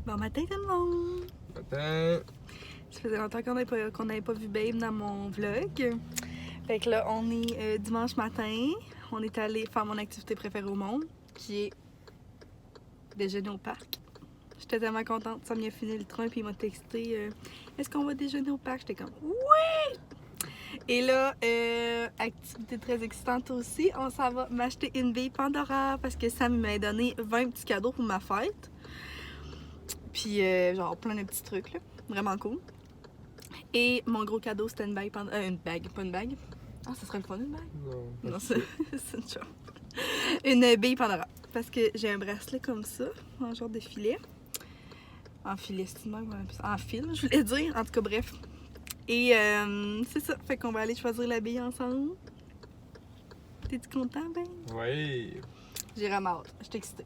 Bon matin tout le monde! Matin! Ça faisait longtemps qu'on n'avait pas vu Babe dans mon vlog. Fait que là, on est dimanche matin. On est allé faire mon activité préférée au monde, qui est déjeuner au parc. J'étais tellement contente. Sam a fini le train puis il m'a texté est-ce qu'on va déjeuner au parc? J'étais comme oui! Et là, activité très excitante aussi, on s'en va m'acheter une bille Pandora parce que Sam m'a donné 20 petits cadeaux pour ma fête. Puis genre plein de petits trucs là, vraiment cool. Et mon gros cadeau c'était une bague Pandora, une bague, pas une bague. Ah, ça serait le fun une bague? Non, Non, c'est une chose. Une bille Pandora. Parce que j'ai un bracelet comme ça, en genre de filet. En filet, c'est une bague, en fil, je voulais dire. En tout cas, bref. Et c'est ça, fait qu'on va aller choisir la bille ensemble. T'es-tu content, Ben? Oui! J'ai vraiment hâte, je suis excitée.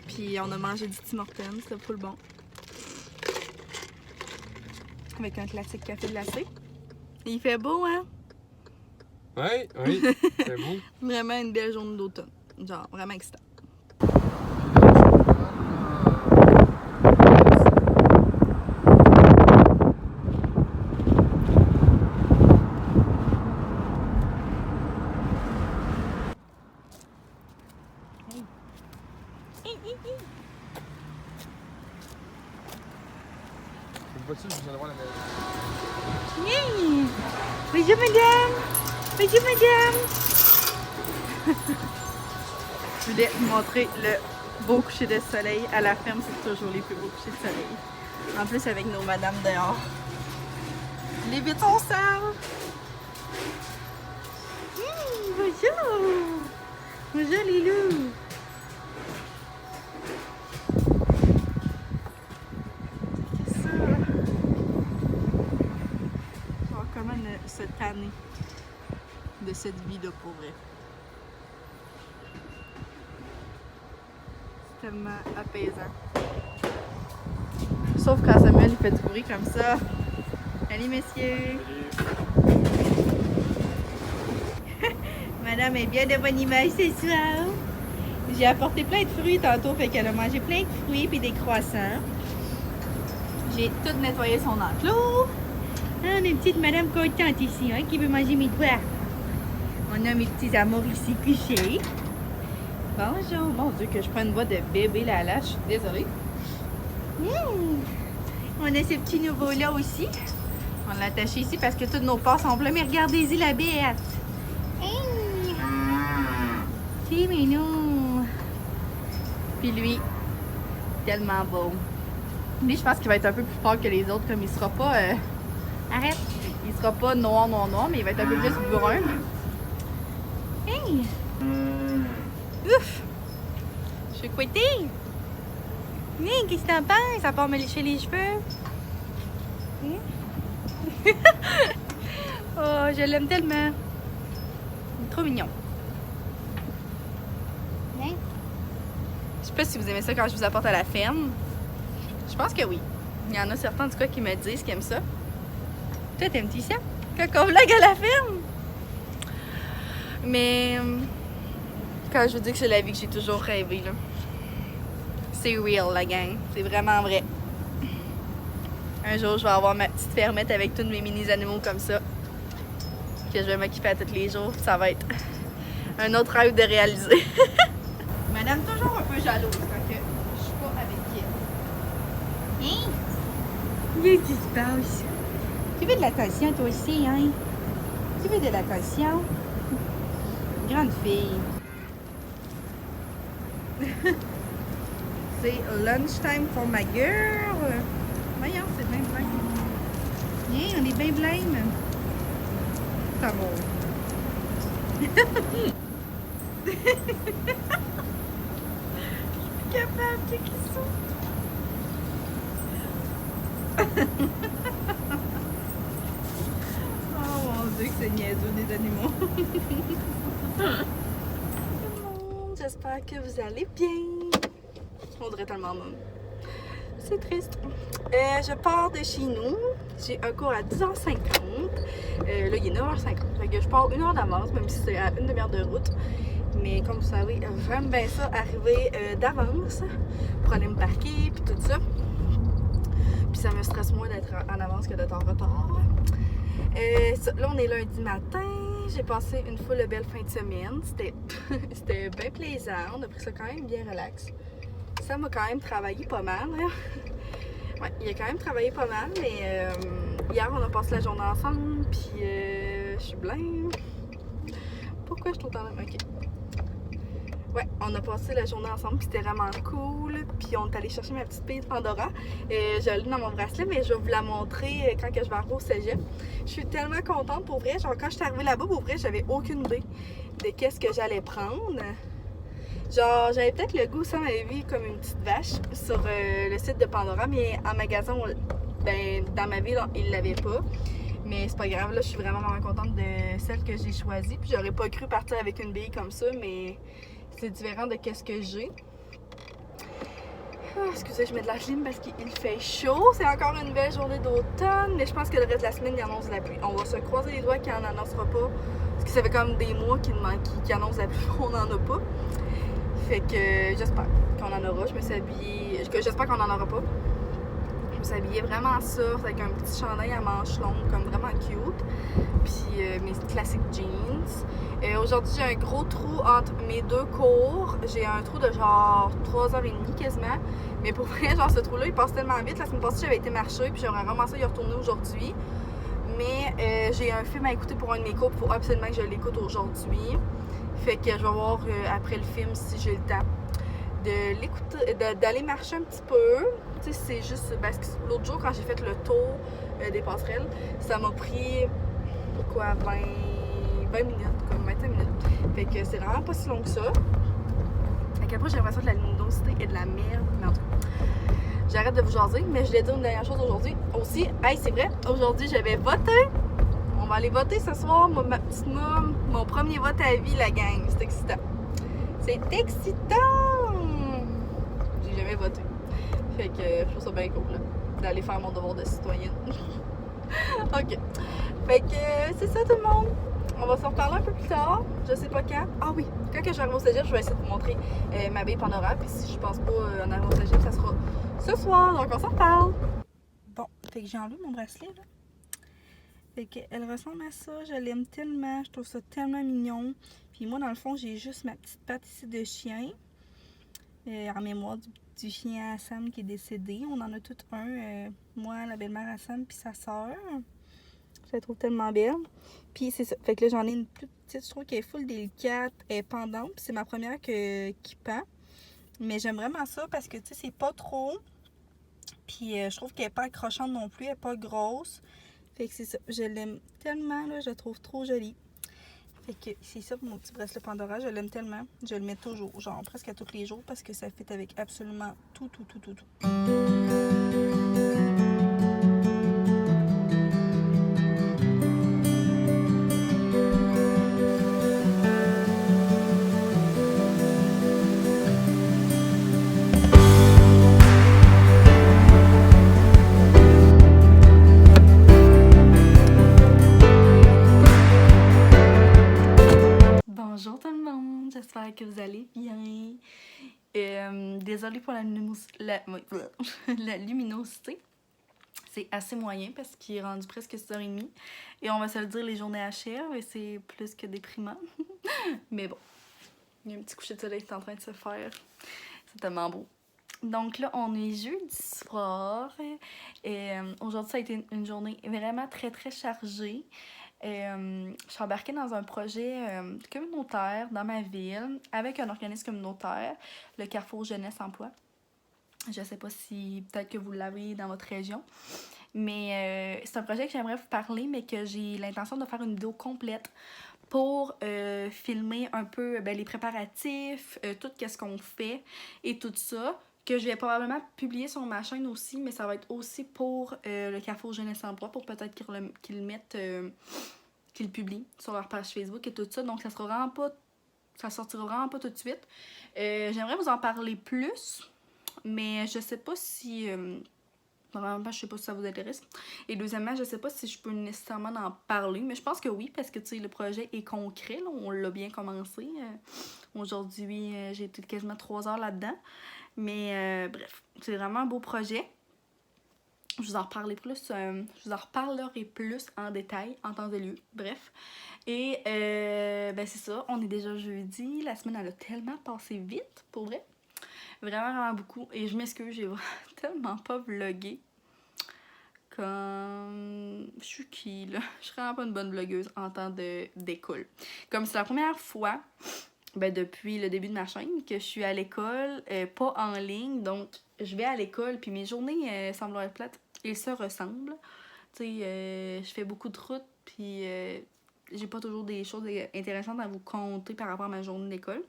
Puis on a mangé du Tim Hortons, c'était full bon. Avec un classique café glacé. Et il fait beau, hein? Oui, oui, c'est beau. Vraiment une belle journée d'automne. Genre, vraiment excitant. C'est pas sûr que vous allez voir la maison. Hey! Bonjour, madame! Bonjour, madame! Je voulais vous montrer le beau coucher de soleil. À la ferme, c'est toujours les plus beaux couchers de soleil. En plus, avec nos madames dehors. Les vitres sont sales! Bonjour! Bonjour, les loups! Qu'est-ce que c'est ça? Genre, comment se tanner de cette vie-là pour vrai. C'est tellement apaisant. Sauf quand Samuel il fait du bruit comme ça. Allez, messieurs! Madame est bien de bonne image ce soir. J'ai apporté plein de fruits tantôt, fait qu'elle a mangé plein de fruits et des croissants. J'ai tout nettoyé son enclos. Ah, on a une petite madame contente ici, hein, qui veut manger mes doigts. On a mes petits amours ici couchés. Bonjour. Mon Dieu, que je prends une voix de bébé là, je suis désolée. On a ce petit nouveau-là aussi. On l'a attaché ici parce que tous nos pas sont bleus. Mais regardez-y la bête. C'est mignon. Puis lui, tellement beau. Lui, je pense qu'il va être un peu plus fort que les autres, comme il sera pas... Arrête! Il sera pas noir, mais il va être un peu plus brun. Hey! Ouf! Je suis couettée! Hey, qu'est-ce que t'en penses? À part me lécher les cheveux? Oh, je l'aime tellement! Il est trop mignon. Hein? Je sais pas si vous aimez ça quand je vous apporte à la ferme. Je pense que oui. Il y en a certains en tout cas qui me disent qu'ils aiment ça. Toi, t'aimes-tu ça? Quand on vlog à la ferme? Mais quand je vous dis que c'est la vie que j'ai toujours rêvé, là. C'est real, la gang. C'est vraiment vrai. Un jour, je vais avoir ma petite fermette avec tous mes mini-animaux comme ça. Que je vais m'occuper à tous les jours. Ça va être un autre rêve de réaliser. Madame, toujours un peu jalouse quand je suis pas avec elle. Hein? Qu'est-ce qui se passe? Tu veux de l'attention, toi aussi, hein? Tu veux de l'attention? Grande fille. C'est lunchtime for my girl. Voyons, c'est bien blême. Viens, on est bien blême. C'est bon. Je suis capable, c'est qui ça? Oh mon Dieu, que c'est niaiseux des animaux. Tout le monde, j'espère que vous allez bien. On dirait tellement même. C'est triste. Je pars de chez nous. J'ai un cours à 10h50. Là, il est 9h50. Fait que je pars 1 heure d'avance, même si c'est à une demi-heure de route. Mais comme vous savez, j'aime bien ça, arriver d'avance pour aller me parquer puis tout ça. Puis ça me stresse moins d'être en avance que d'être en retard. Là, on est lundi matin. J'ai passé une full belle fin de semaine. C'était bien plaisant. On a pris ça quand même bien relax. Ça m'a quand même travaillé pas mal. Hein? Ouais, il a quand même travaillé pas mal, mais hier, on a passé la journée ensemble, puis je suis blême. Pourquoi je suis tout le temps là? Ok. Ouais, on a passé la journée ensemble, puis c'était vraiment cool. Puis on est allé chercher ma petite pille de Pandora. Je l'ai dans mon bracelet, mais je vais vous la montrer quand que je vais arriver au cégep. Je suis tellement contente pour vrai. Genre, quand je suis arrivée là-bas, pour vrai, j'avais aucune idée de qu'est-ce que j'allais prendre. Genre, j'avais peut-être le goût, ça m'avait vu comme une petite vache sur le site de Pandora, mais en magasin, dans ma ville, ils l'avaient pas. Mais c'est pas grave, là, je suis vraiment contente de celle que j'ai choisie. Puis j'aurais pas cru partir avec une bille comme ça, mais c'est différent de qu'est-ce que j'ai. Ah, excusez, je mets de la clim parce qu'il fait chaud. C'est encore une belle journée d'automne, mais je pense que le reste de la semaine, il annonce la pluie. On va se croiser les doigts qu'il n'en annoncera pas. Parce que ça fait comme des mois qu'il annonce la pluie, on n'en a pas. Fait que j'espère qu'on en aura. Je me suis habillée. J'espère qu'on en aura pas. Je me suis habillée vraiment soft avec un petit chandail à manches longues, comme vraiment cute. Puis mes classiques jeans. Aujourd'hui, j'ai un gros trou entre mes deux cours. J'ai un trou de genre 3h30 quasiment. Mais pour vrai, genre ce trou-là, il passe tellement vite. La semaine passée, j'avais été marcher, puis j'aurais vraiment ça y retourner aujourd'hui. Mais j'ai un film à écouter pour un de mes cours. Il faut absolument que je l'écoute aujourd'hui. Fait que je vais voir après le film si j'ai le temps de l'écouter, d'aller marcher un petit peu. Tu sais, c'est juste parce que l'autre jour, quand j'ai fait le tour des passerelles, ça m'a pris quoi, 20 minutes, comme 25 minutes. Fait que c'est vraiment pas si long que ça. À quel point j'ai l'impression de la luminosité et de la merde. Mais en tout cas, j'arrête de vous jaser, mais je voulais dire une dernière chose aujourd'hui. Aussi, hey, c'est vrai, aujourd'hui j'avais voté. On va aller voter ce soir, ma petite môme, mon premier vote à vie, la gang. C'est excitant. C'est excitant! J'ai jamais voté. Fait que je trouve ça bien cool, là, d'aller faire mon devoir de citoyenne. Ok. Fait que c'est ça tout le monde. On va s'en reparler un peu plus tard. Je sais pas quand. Ah oui, quand que j'arrive au cégep, je vais essayer de vous montrer ma bille Pandora. Puis si je pense pas en arriver au cégep, ça sera ce soir. Donc on s'en reparle. Bon, fait que j'ai enlevé mon bracelet, là. Fait qu'elle ressemble à ça, je l'aime tellement, je trouve ça tellement mignon. Puis moi, dans le fond, j'ai juste ma petite patte ici de chien, en mémoire du chien à Sam qui est décédé. On en a tout un, moi, la belle-mère à Sam, puis sa soeur. Je la trouve tellement belle. Puis c'est ça, fait que là, j'en ai une plus petite, je trouve qu'elle est full délicate, elle est pendante, puis c'est ma première qui pend. Mais j'aime vraiment ça parce que, tu sais, c'est pas trop. Puis je trouve qu'elle est pas accrochante non plus, elle est pas grosse. Fait que c'est ça, je l'aime tellement, là, je la trouve trop jolie. Fait que c'est ça pour mon petit bracelet Pandora, je l'aime tellement. Je le mets toujours, genre presque à tous les jours parce que ça fit avec absolument tout. Bonjour tout le monde, j'espère que vous allez bien. Désolée pour la luminosité. C'est assez moyen parce qu'il est rendu presque 6h30. Et on va se le dire, les journées achèvent et c'est plus que déprimant. Mais bon, il y a un petit coucher de soleil qui est en train de se faire. C'est tellement beau. Donc là, on est jeudi soir. Aujourd'hui, ça a été une journée vraiment très chargée. Je suis embarquée dans un projet communautaire dans ma ville avec un organisme communautaire, le Carrefour Jeunesse Emploi. Je sais pas si peut-être que vous l'avez dans votre région, mais c'est un projet que j'aimerais vous parler, mais que j'ai l'intention de faire une vidéo complète pour filmer un peu les préparatifs, tout ce qu'on fait et tout ça, que je vais probablement publier sur ma chaîne aussi, mais ça va être aussi pour le Carrefour Jeunesse Emploi, pour peut-être qu'ils le mettent, qu'ils le publient sur leur page Facebook et tout ça. Donc ça sortira vraiment pas tout de suite. J'aimerais vous en parler plus, mais je sais pas si Normalement, je sais pas si ça vous intéresse. Et deuxièmement, je sais pas si je peux nécessairement en parler, mais je pense que oui, parce que tu sais, le projet est concret, là, on l'a bien commencé. Aujourd'hui, j'ai été quasiment 3 heures là-dedans. Mais bref, c'est vraiment un beau projet. Je vous en reparlerai plus en détail en temps et lieu. Bref. Et ben c'est ça, on est déjà jeudi. La semaine, elle a tellement passé vite, pour vrai. Vraiment, vraiment beaucoup. Et je m'excuse, j'ai tellement pas vlogué. Comme... Je suis qui, là? Je suis vraiment pas une bonne vlogueuse en temps d'école. Comme c'est la première fois, ben depuis le début de ma chaîne, que je suis à l'école, pas en ligne. Donc, je vais à l'école, puis mes journées semblent être plates. Ils se ressemblent. Tu sais, je fais beaucoup de routes, puis j'ai pas toujours des choses intéressantes à vous conter par rapport à ma journée d'école.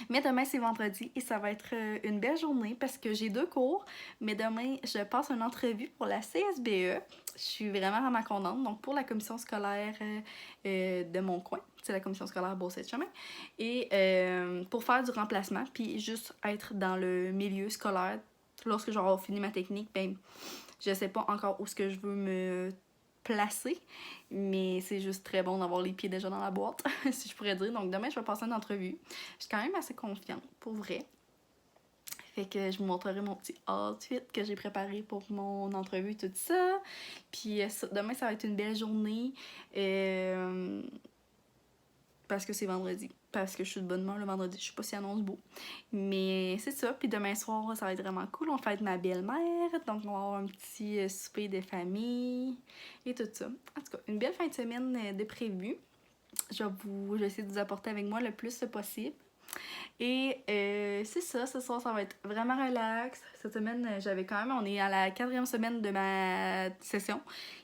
Mais demain, c'est vendredi et ça va être une belle journée parce que j'ai 2 cours. Mais demain, je passe une entrevue pour la CSBE. Je suis vraiment contente. Donc, pour la commission scolaire de mon coin, c'est la commission scolaire Beauce-Chemin. Et pour faire du remplacement, puis juste être dans le milieu scolaire. Lorsque j'aurai fini ma technique, ben, je sais pas encore où est-ce que je veux me placer, mais c'est juste très bon d'avoir les pieds déjà dans la boîte, si je pourrais dire. Donc demain, je vais passer une entrevue. Je suis quand même assez confiante, pour vrai. Fait que je vous montrerai mon petit outfit que j'ai préparé pour mon entrevue, tout ça. Puis demain, ça va être une belle journée. Parce que c'est vendredi. Parce que je suis de bonne humeur le vendredi. Je sais pas si annonce beau. Mais c'est ça. Puis demain soir, ça va être vraiment cool. On fête ma belle-mère. Donc, on va avoir un petit souper de famille. Et tout ça. En tout cas, une belle fin de semaine de prévu. Je vais essayer de vous apporter avec moi le plus possible. Et c'est ça. Ce soir, ça va être vraiment relax. Cette semaine, j'avais quand même... On est à la 4e semaine de ma session.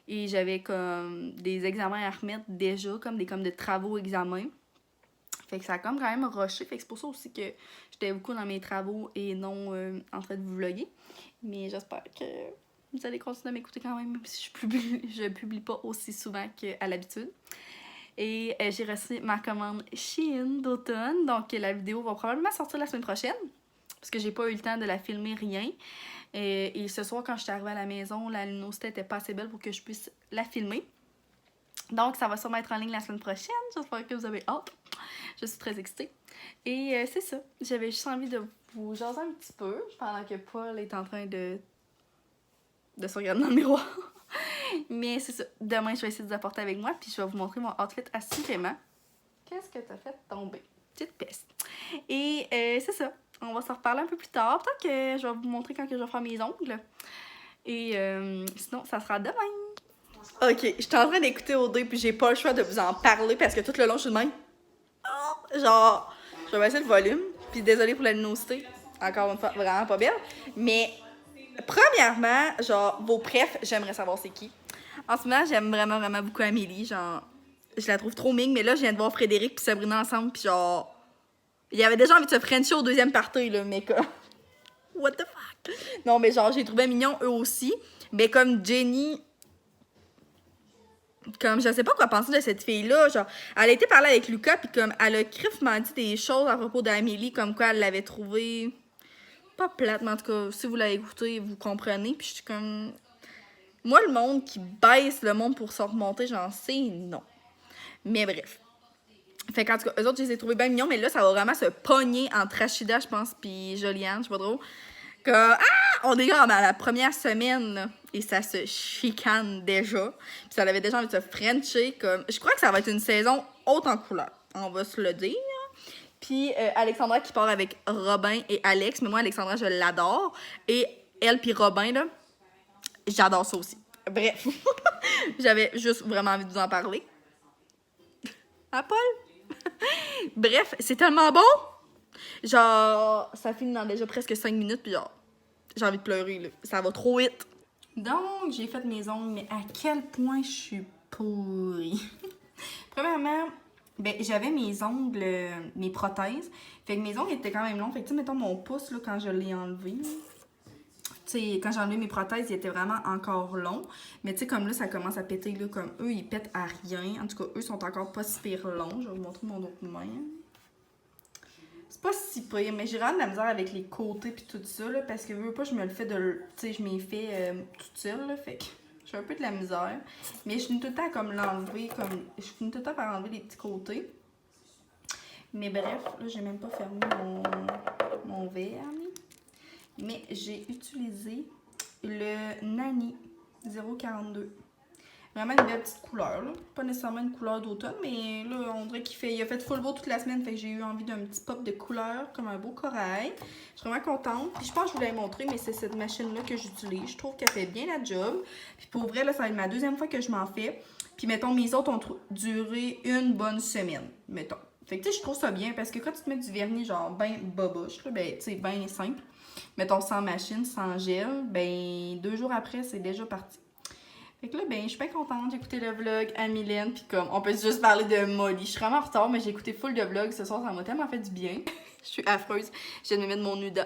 Et j'avais comme des examens à remettre déjà. Comme de travaux examens. Fait que ça a comme quand même rushé. Fait que c'est pour ça aussi que j'étais beaucoup dans mes travaux et non en train de vous vlogger. Mais j'espère que vous allez continuer à m'écouter quand même si je publie pas aussi souvent qu'à l'habitude. Et j'ai reçu ma commande Shein d'automne. Donc la vidéo va probablement sortir la semaine prochaine. Parce que j'ai pas eu le temps de la filmer, rien. Et ce soir, quand je suis arrivée à la maison, la luminosité était pas assez belle pour que je puisse la filmer. Donc, ça va sûrement être en ligne la semaine prochaine. J'espère que vous avez hâte. Je suis très excitée. Et c'est ça. J'avais juste envie de vous jaser un petit peu pendant que Paul est en train de se regarder dans le miroir. Mais c'est ça. Demain, je vais essayer de vous apporter avec moi. Puis je vais vous montrer mon outfit assurément. Qu'est-ce que t'as fait tomber? Petite peste. Et c'est ça. On va s'en reparler un peu plus tard. Peut-être que je vais vous montrer quand je vais faire mes ongles. Et sinon, ça sera demain. Ok, je suis en train d'écouter OD puis j'ai pas le choix de vous en parler parce que tout le long, je suis de même. Genre, je vais baisser le volume. Puis désolée pour la luminosité. Encore une fois, vraiment pas belle. Mais, premièrement, genre, vos prefs, j'aimerais savoir c'est qui. En ce moment, j'aime vraiment beaucoup Amélie. Genre, je la trouve trop ming. Mais là, je viens de voir Frédéric puis Sabrina ensemble. Puis genre, il y avait déjà envie de se frencher au deuxième party, là. Mais comme, what the fuck? Non, mais genre, j'ai trouvé mignon eux aussi. Mais comme Jenny... Comme, je sais pas quoi penser de cette fille-là. Genre, elle a été parler avec Lucas, puis comme, elle a crifement dit des choses à propos d'Amélie, comme quoi elle l'avait trouvée pas plate, mais en tout cas, si vous l'avez écouté, vous comprenez. Puis je suis comme... Moi, le monde qui baisse le monde pour se remonter, j'en sais, non. Mais bref. Fait qu'en tout cas, eux autres, je les ai trouvés bien mignons, mais là, ça va vraiment se pogner entre Rachida, je pense, puis Joliane, je sais pas trop. Que, on est comme à la première semaine, là, et ça se chicane déjà. Puis ça avait déjà envie de se frencher. Comme... Je crois que ça va être une saison haute en couleur, on va se le dire. Puis Alexandra qui part avec Robin et Alex. Mais moi, Alexandra, je l'adore. Et elle puis Robin, là, j'adore ça aussi. Bref, j'avais juste vraiment envie de vous en parler. Ah, Paul? Bref, c'est tellement bon! Genre, ça finit dans déjà presque 5 minutes, puis genre, j'ai envie de pleurer, là. Ça va trop vite. Donc, j'ai fait mes ongles, mais à quel point je suis pourrie. Premièrement, ben, j'avais mes ongles, mes prothèses. Fait que mes ongles étaient quand même longs. Fait que, tu sais, mettons mon pouce, là, quand je l'ai enlevé, tu sais, quand j'ai enlevé mes prothèses, ils étaient vraiment encore longs. Mais tu sais, comme là, ça commence à péter, là, comme eux, ils pètent à rien. En tout cas, eux sont encore pas si pire longs. Je vais vous montrer mon autre main. C'est pas si pire, mais j'ai vraiment de la misère avec les côtés pis tout ça, là, parce que veux pas, je me le fais de... Tu sais, je m'y fais toute seule, là, fait que j'ai un peu de la misère. Mais je finis tout le temps comme l'enlever, comme... Je finis tout le temps par enlever les petits côtés. Mais bref, là, j'ai même pas fermé mon verre. Mais j'ai utilisé le Nani 042. Vraiment une belle petite couleur, là. Pas nécessairement une couleur d'automne, mais là, on dirait il a fait full beau toute la semaine, fait que j'ai eu envie d'un petit pop de couleur, comme un beau corail. Je suis vraiment contente. Puis je pense que je vous l'avais montré, mais c'est cette machine-là que j'utilise. Je trouve qu'elle fait bien la job. Puis pour vrai, là, ça va être ma deuxième fois que je m'en fais. Puis mettons, mes autres ont duré une bonne semaine, mettons. Fait que tu sais, je trouve ça bien, parce que quand tu te mets du vernis, genre, ben boboche, là, ben, tu sais, ben simple, mettons, sans machine, sans gel, ben, 2 jours après, c'est déjà parti. Fait que là, ben, je suis bien contente. J'ai écouté le vlog à Mylène, puis comme, on peut juste parler de Molly. Je suis vraiment en retard, mais j'ai écouté full de vlog ce soir, ça m'a tellement fait du bien. Je suis affreuse. Je viens de me mettre mon nuda.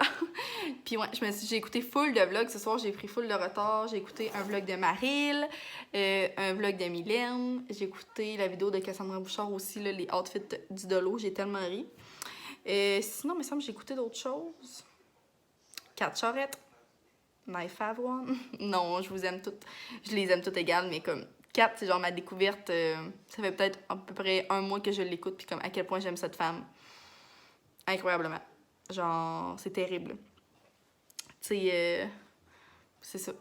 Puis ouais, j'ai écouté full de vlogs ce soir, j'ai pris full de retard. J'ai écouté un vlog de Maryl, un vlog de Mylène. J'ai écouté la vidéo de Cassandra Bouchard aussi, là, les outfits d'Idolo. J'ai tellement ri. Sinon, il me semble que j'ai écouté d'autres choses. Kat Charette. My Fav One. Non, je vous aime toutes. Je les aime toutes égales, mais comme Kat, c'est genre ma découverte. Ça fait peut-être à peu près 1 mois que je l'écoute, puis comme à quel point j'aime cette femme. Incroyablement. Genre, c'est terrible. Tu sais, c'est ça.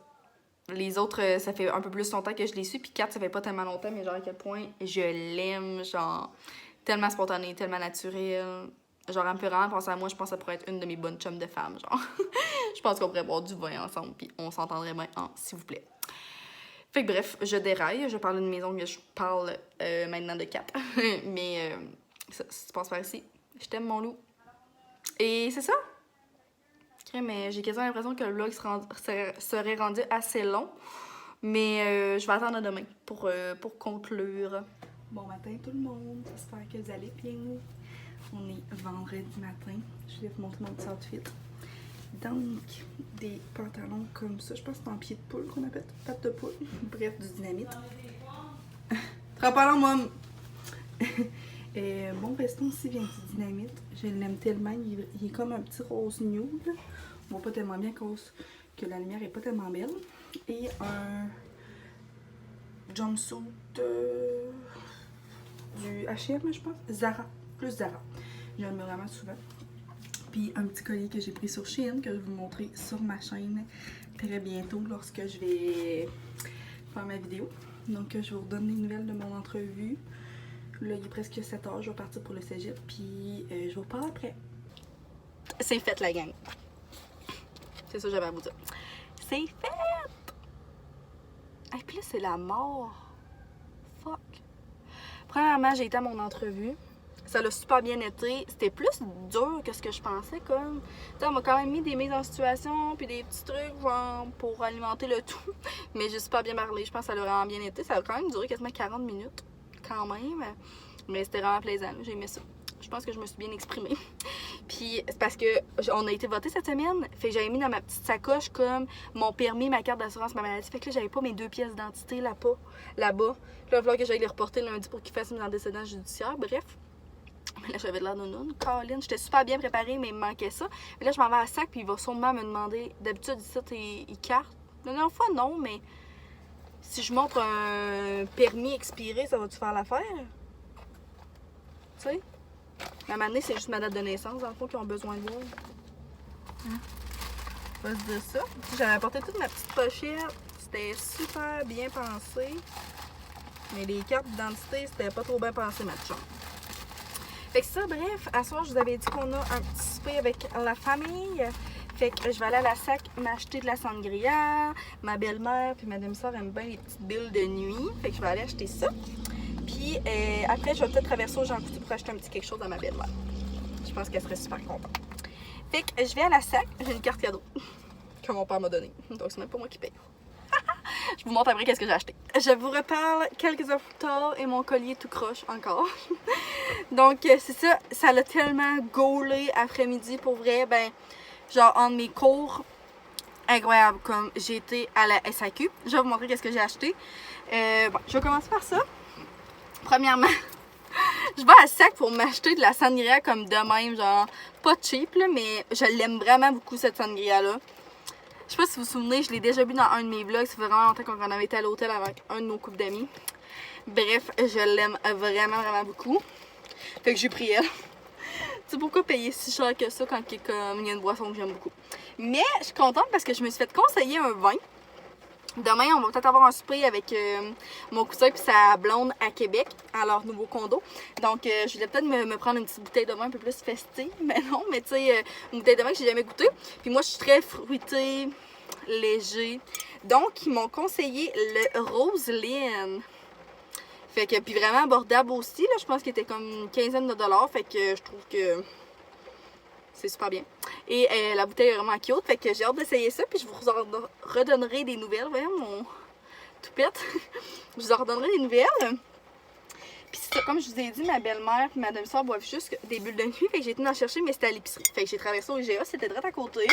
Les autres, ça fait un peu plus longtemps que je les suis, puis Kat, ça fait pas tellement longtemps, mais genre à quel point je l'aime, genre, tellement spontanée, tellement naturelle. Genre, elle me fait vraiment penser à moi, je pense que ça pourrait être une de mes bonnes chums de femmes, genre. Je pense qu'on pourrait boire du vin ensemble, puis on s'entendrait bien en s'il vous plaît. Fait que bref, je déraille, je parle d'une maison, mais je parle maintenant de Kat. Mais ça se passe par ici. Je t'aime, mon loup. Et c'est ça. Mais j'ai quasiment l'impression que le vlog serait rendu assez long. Mais je vais attendre à demain pour conclure. Bon matin tout le monde, j'espère que vous allez bien. On est vendredi matin. Je vais vous montrer mon petit outfit. Donc, des pantalons comme ça. Je pense que c'est en pied de poule qu'on appelle. Patte de poule. Bref, du dynamite. Très pas long, moi. Mon veston aussi vient du dynamite. Je l'aime tellement. Il est comme un petit rose nude. On voit pas tellement bien à cause que la lumière est pas tellement belle. Et un jumpsuit du H&M, je pense. Zara. Plus Zara. J'aime vraiment souvent. Puis un petit collier que j'ai pris sur Shein, que je vais vous montrer sur ma chaîne très bientôt lorsque je vais faire ma vidéo. Donc je vous redonne des nouvelles de mon entrevue. Là, il est presque 7 h, je vais partir pour le cégep, puis je vous parle après. C'est fait, la gang. C'est ça que j'avais à vous dire. C'est fait! Et puis là, c'est la mort. Fuck. Premièrement, j'ai été à mon entrevue. Ça l'a super bien été. C'était plus dur que ce que je pensais, comme. Tu sais, on m'a quand même mis des mises en situation, puis des petits trucs, genre, pour alimenter le tout. Mais j'ai super bien parlé. Je pense que ça l'a vraiment bien été. Ça a quand même duré quasiment 40 minutes, quand même. Mais c'était vraiment plaisant. J'ai aimé ça. Je pense que je me suis bien exprimée. Puis c'est parce que on a été voté cette semaine. Fait que j'avais mis dans ma petite sacoche comme mon permis, ma carte d'assurance, ma maladie. Fait que là, j'avais pas mes 2 pièces d'identité là-bas. Là, il va falloir que j'aille les reporter lundi pour qu'ils fassent mes antécédents judiciaires. Bref. Mais là, j'avais de l'air nounoune. Colin, j'étais super bien préparée, mais il me manquait ça. Mais là, je m'en vais à la SAC, puis il va sûrement me demander. D'habitude, ici, tes cartes. La dernière fois, non, mais si je montre un permis expiré, ça va-tu faire l'affaire? Tu sais? À un moment donné, c'est juste ma date de naissance, dans le fond, qu'ils ont besoin de voir. Hein? On va se dire ça. J'avais apporté toute ma petite pochette. C'était super bien pensé. Mais les cartes d'identité, c'était pas trop bien pensé, ma chum. Fait que ça, bref, à soir, je vous avais dit qu'on a un petit souper avec la famille. Fait que je vais aller à la SAC m'acheter de la sangria. Ma belle-mère puis ma demi-sœur aiment bien les petites billes de nuit. Fait que je vais aller acheter ça. Puis après, je vais peut-être traverser au Jean Coutu pour acheter un petit quelque chose à ma belle-mère. Je pense qu'elle serait super contente. Fait que je vais à la SAC. J'ai une carte cadeau que mon père m'a donnée. Donc c'est même pas moi qui paye. Je vous montre après qu'est-ce que j'ai acheté. Je vous reparle quelques heures plus tard et mon collier tout croche encore. Donc c'est ça, ça l'a tellement gaulé après-midi pour vrai. Ben, genre entre mes cours, incroyable, comme j'ai été à la SAQ. Je vais vous montrer qu'est-ce que j'ai acheté. Bon, je vais commencer par ça. Premièrement, Je vais à Sac pour m'acheter de la sangria comme de même, genre pas cheap là, mais je l'aime vraiment beaucoup cette sangria là. Je sais pas si vous vous souvenez, je l'ai déjà bu dans un de mes vlogs, ça fait vraiment longtemps qu'on avait été à l'hôtel avec un de nos couples d'amis. Bref, je l'aime vraiment beaucoup. Fait que j'ai pris elle. Tu sais pourquoi payer si cher que ça quand il y a une boisson que j'aime beaucoup. Mais je suis contente parce que je me suis fait conseiller un vin. Demain, on va peut-être avoir un souper avec mon cousin et sa blonde à Québec, à leur nouveau condo. Donc, je voulais peut-être me prendre une petite bouteille de vin un peu plus festive. Mais non, mais tu sais, une bouteille de vin que j'ai jamais goûté. Puis moi, je suis très fruitée, léger. Donc, ils m'ont conseillé le Roseline. Fait que, puis vraiment abordable aussi, là. Je pense qu'il était comme une quinzaine de dollars. Fait que je trouve que c'est super bien. Et la bouteille est vraiment cute. Fait que j'ai hâte d'essayer ça. Puis je vous en redonnerai des nouvelles. Voyons mon toupette. Je vous en redonnerai des nouvelles. Puis c'est ça, comme je vous ai dit, ma belle-mère et ma demi-soeur boivent juste des bulles de nuit. Fait que j'ai été en chercher, mais c'était à l'épicerie. Fait que j'ai traversé au IGA, c'était direct à côté.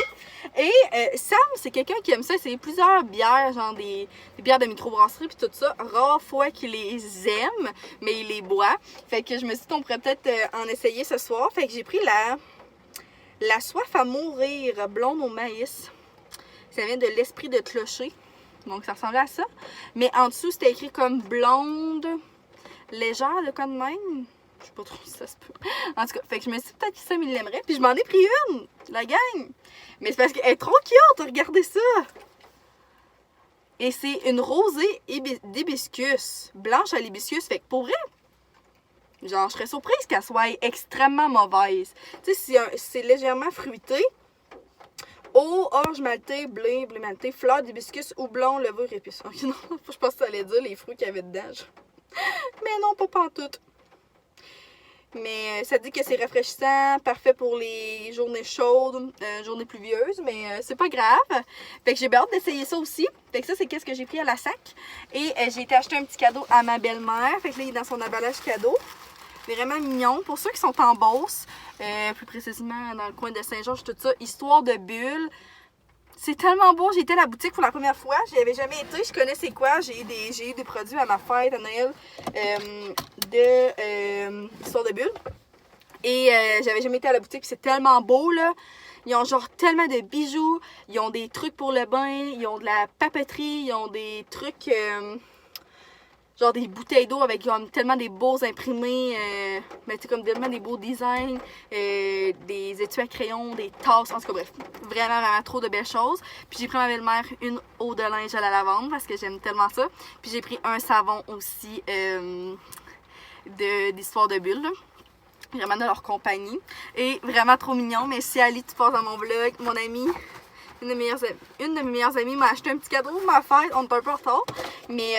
Et Sam, c'est quelqu'un qui aime ça. C'est plusieurs bières, genre des bières de microbrasserie puis tout ça. Rare fois qu'il les aime, mais il les boit. Fait que je me suis dit qu'on pourrait peut-être en essayer ce soir. Fait que j'ai pris la soif à mourir blonde au maïs. Ça vient de l'esprit de clocher. Donc ça ressemblait à ça. Mais en dessous, c'était écrit comme blonde légère, de quoi de même. Je sais pas trop si ça se peut. En tout cas, fait que je me suis dit peut-être que Sam il l'aimerait. Puis je m'en ai pris une, la gang. Mais c'est parce qu'elle est trop cute, regardez ça. Et c'est une rosée d'hibiscus. Blanche à l'hibiscus. Fait que pour vrai, genre, je serais surprise qu'elle soit extrêmement mauvaise. Tu sais, c'est légèrement fruité. Eau, orge maltais, blé maltais, fleur d'hibiscus, houblon, levure, épice. Ok, non, je pense que ça allait dire les fruits qu'il y avait dedans. Mais non, pas pantoute. Mais ça dit que c'est rafraîchissant, parfait pour les journées chaudes, journées pluvieuses, mais c'est pas grave. Fait que j'ai hâte d'essayer ça aussi. Fait que ça, c'est qu'est-ce que j'ai pris à la Sac. Et j'ai été acheter un petit cadeau à ma belle-mère. Fait que là, il est dans son emballage cadeau. Vraiment mignon. Pour ceux qui sont en Beauce, plus précisément dans le coin de Saint-Georges, tout ça, histoire de bulles. C'est tellement beau. J'ai été à la boutique pour la première fois. J'y avais jamais été. Je connais c'est quoi. J'ai eu des produits à ma fête, à Noël, histoire de bulles. Et j'avais jamais été à la boutique. C'est tellement beau, là. Ils ont genre tellement de bijoux. Ils ont des trucs pour le bain. Ils ont de la papeterie. Ils ont des trucs... genre des bouteilles d'eau avec comme, tellement des beaux imprimés, mais comme tellement des beaux designs, des étuis à crayon, des tasses, en tout cas bref, vraiment trop de belles choses. Puis j'ai pris à ma belle-mère une eau de linge à la lavande parce que j'aime tellement ça. Puis j'ai pris un savon aussi d'histoire de bulles, là. Vraiment de leur compagnie. Et vraiment trop mignon. Merci Ali, tu passes dans mon vlog, mon amie. Une de mes meilleures amies m'a acheté un petit cadeau pour ma fête. On est un peu en retard. Mais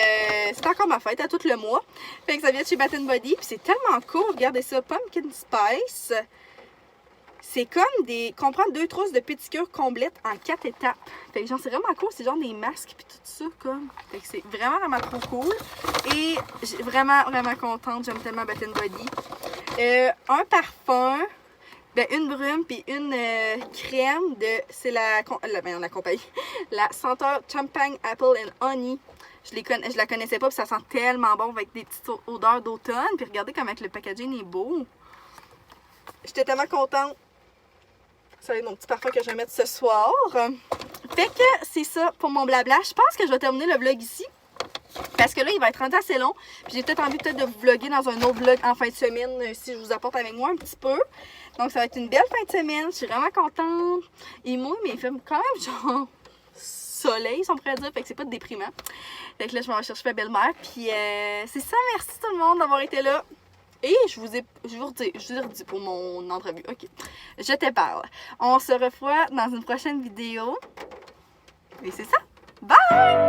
c'est encore ma fête à tout le mois. Fait que ça vient de chez Bath & Body. Puis c'est tellement cool. Regardez ça. Pumpkin Spice. C'est comme des... comprendre 2 trousses de pédicure complète en 4 étapes. Fait que genre c'est vraiment cool. C'est genre des masques puis tout ça comme. Fait que c'est vraiment trop cool. Et j'ai vraiment contente. J'aime tellement Bath & Body. Un parfum. Ben, une brume puis une crème de... C'est la compagnie. La senteur Champagne Apple and Honey. Je la connaissais pas puis ça sent tellement bon avec des petites odeurs d'automne. Puis regardez comment le packaging est beau. J'étais tellement contente. Ça va être mon petit parfum que je vais mettre ce soir. Fait que c'est ça pour mon blabla. Je pense que je vais terminer le vlog ici. Parce que là, il va être rendu assez long. Puis j'ai peut-être envie de vous vlogger dans un autre vlog en fin de semaine si je vous apporte avec moi un petit peu. Donc ça va être une belle fin de semaine. Je suis vraiment contente. Il mouille, mais il fait quand même genre soleil, si on pourrait dire. Fait que c'est pas déprimant. Fait que là, je vais aller chercher ma belle-mère. Puis c'est ça. Merci tout le monde d'avoir été là. Et je vous redis pour mon entrevue. Ok. Je te parle. On se revoit dans une prochaine vidéo. Et c'est ça. Bye!